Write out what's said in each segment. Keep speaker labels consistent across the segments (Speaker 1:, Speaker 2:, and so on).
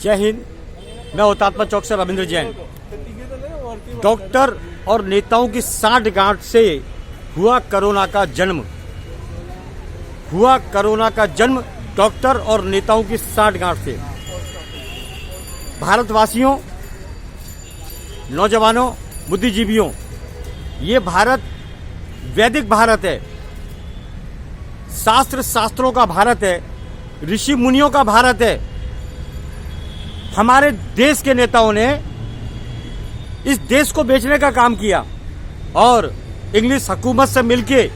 Speaker 1: जय हिंद। मैं हुतात्मा चौक से रविंद्र जैन। डॉक्टर और नेताओं की सांठगांठ से हुआ कोरोना का जन्म डॉक्टर और नेताओं की सांठगांठ से। भारतवासियों, नौजवानों, बुद्धिजीवियों, ये भारत वैदिक भारत है, शास्त्रों का भारत है, ऋषि मुनियों का भारत है। हमारे देश के नेताओं ने इस देश को बेचने का काम किया और इंग्लिश हुकूमत से मिलके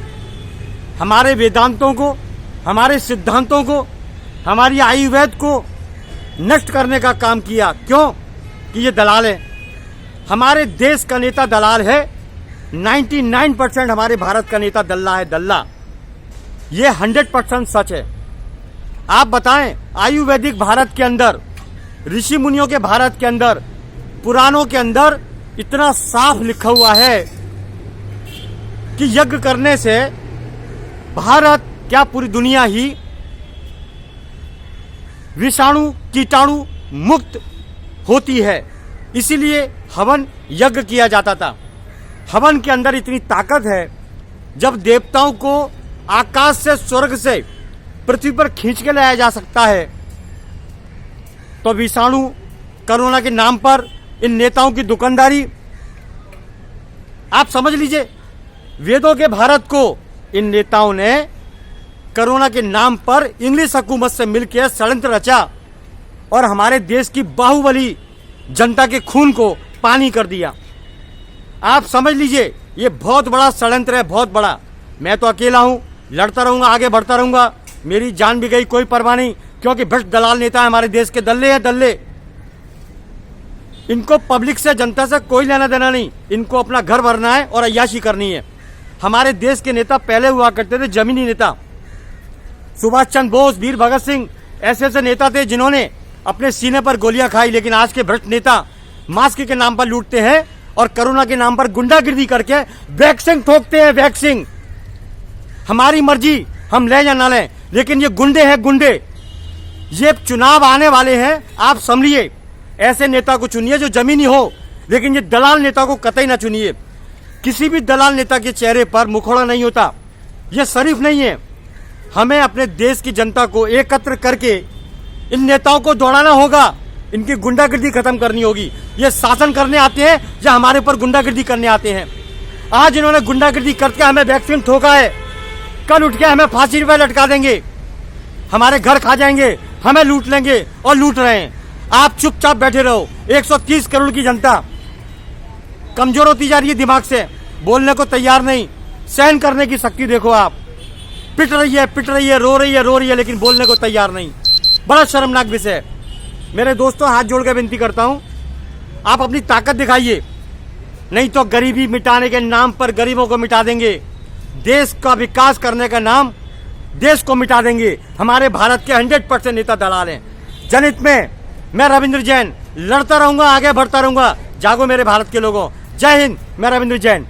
Speaker 1: हमारे वेदांतों को, हमारे सिद्धांतों को, हमारी आयुर्वेद को नष्ट करने का काम किया। क्यों? कि ये दलाल है। हमारे देश का नेता दलाल है। 99% हमारे भारत का नेता दल्ला है, दल्ला। ये 100% सच है। आप बताएं, आयुर्वेदिक भारत के अंदर, ऋषि मुनियों के भारत के अंदर, पुराणों के अंदर इतना साफ लिखा हुआ है कि यज्ञ करने से भारत क्या पूरी दुनिया ही विषाणु कीटाणु मुक्त होती है। इसीलिए हवन यज्ञ किया जाता था। हवन के अंदर इतनी ताकत है, जब देवताओं को आकाश से, स्वर्ग से पृथ्वी पर खींच के लाया जा सकता है, तो विषाणु कोरोना के नाम पर इन नेताओं की दुकानदारी, आप समझ लीजिए। वेदों के भारत को इन नेताओं ने कोरोना के नाम पर इंग्लिश हुकूमत से मिलकर षड्यंत्र रचा और हमारे देश की बाहुबली जनता के खून को पानी कर दिया। आप समझ लीजिए, ये बहुत बड़ा षड्यंत्र है, बहुत बड़ा। मैं तो अकेला हूं, लड़ता रहूंगा, आगे बढ़ता रहूंगा। मेरी जान भी गई, कोई परवाह नहीं, क्योंकि भ्रष्ट दलाल नेता हमारे देश के दल्ले हैं, दल्ले। इनको पब्लिक से, जनता से कोई लेना देना नहीं। इनको अपना घर भरना है और अय्याशी करनी है। हमारे देश के नेता पहले हुआ करते थे जमीनी नेता। सुभाष चंद्र बोस, वीर भगत सिंह, ऐसे नेता थे जिन्होंने अपने सीने पर गोलियां खाई। लेकिन आज के भ्रष्ट नेता मास्क के नाम पर लूटते हैं और कोरोना के नाम पर गुंडागिर्दी करके वैक्सीन ठोकते हैं। वैक्सीन हमारी मर्जी, हम लें या ना लें, लेकिन ये गुंडे हैं, गुंडे। ये चुनाव आने वाले हैं, आप समझिए। ऐसे नेता को चुनिए जो जमीनी हो, लेकिन ये दलाल नेता को कतई ना चुनिए। किसी भी दलाल नेता के चेहरे पर मुखौड़ा नहीं होता, ये शरीफ नहीं है। हमें अपने देश की जनता को एकत्र करके इन नेताओं को दौड़ाना होगा, इनकी गुंडागिर्दी खत्म करनी होगी। ये शासन करने आते हैं या हमारे ऊपर गुंडागिर्दी करने आते हैं? आज इन्होंने गुंडागिर्दी करके हमें वैक्सीन ठोका है, कल उठ के हमें फांसी पे लटका देंगे, हमारे घर खा जाएंगे, हमें लूट लेंगे और लूट रहे हैं। आप चुपचाप बैठे रहो। 130 करोड़ की जनता कमजोर होती जा रही है, दिमाग से बोलने को तैयार नहीं। सहन करने की शक्ति देखो आप, पिट रही है, रो रही है, लेकिन बोलने को तैयार नहीं। बड़ा शर्मनाक विषय है। मेरे दोस्तों, हाथ जोड़ के विनती करता हूं, आप अपनी ताकत दिखाइए, नहीं तो गरीबी मिटाने के नाम पर गरीबों को मिटा देंगे। देश का विकास करने का नाम देश को मिटा देंगे। हमारे भारत के 100% नेता दलाल हैं। जनहित में मैं रविंद्र जैन लड़ता रहूंगा, आगे बढ़ता रहूंगा। जागो मेरे भारत के लोगों। जय हिंद। मैं रविंद्र जैन।